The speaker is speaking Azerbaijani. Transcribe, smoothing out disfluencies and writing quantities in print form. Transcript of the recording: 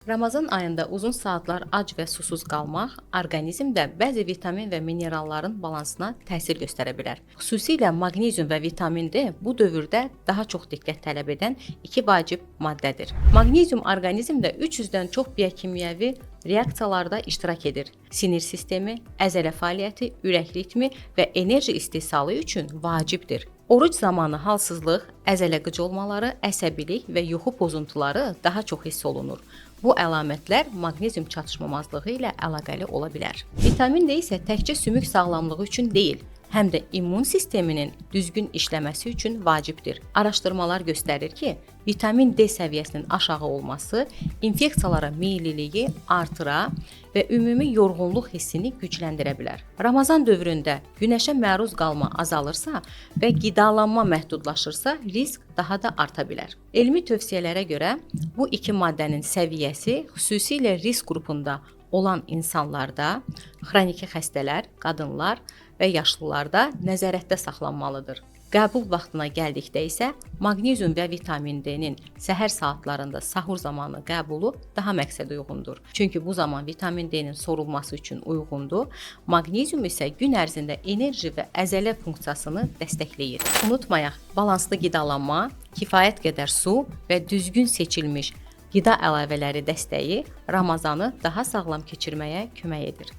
Ramazan ayında uzun saatlar ac və susuz qalmaq orqanizmdə bəzi vitamin və mineralların balansına təsir göstərə bilər. Xüsusilə maqnezium və vitamin D bu dövrdə daha çox diqqət tələb edən iki vacib maddədir. Maqnezium orqanizmdə 300-dən çox biokimyəvi reaksiyalarda iştirak edir. Sinir sistemi, əzələ fəaliyyəti, ürək ritmi və enerji istehsalı üçün vacibdir. Oruc zamanı halsızlıq, əzələ qıcılmaları, əsəbilik və yuxu pozuntuları daha çox hiss olunur. Bu əlamətlər maqnezium çatışmamazlığı ilə əlaqəli ola bilər. Vitamin D isə təkcə sümük sağlamlığı üçün deyil, həm də immun sisteminin düzgün işləməsi üçün vacibdir. Araşdırmalar göstərir ki, vitamin D səviyyəsinin aşağı olması infeksiyalara meylliliyi artıra və ümumi yorğunluq hissini gücləndirə bilər. Ramazan dövründə günəşə məruz qalma azalırsa və qidalanma məhdudlaşırsa, risk daha da arta bilər. Elmi tövsiyələrə görə bu iki maddənin səviyyəsi xüsusilə risk qrupunda olan insanlarda, xroniki xəstələr, qadınlar və yaşlılarda nəzarətdə saxlanmalıdır. Qəbul vaxtına gəldikdə isə maqnezium və vitamin D-nin səhər saatlarında sahur zamanı qəbulu daha məqsədəuyğundur. Çünki bu zaman vitamin D-nin sorulması üçün uyğundur. Maqnezium isə gün ərzində enerji və əzələ funksiyasını dəstəkləyir. Unutmayaq, balanslı qidalanma, kifayət qədər su və düzgün seçilmiş qida əlavələri dəstəyi Ramazanı daha sağlam keçirməyə kömək edir.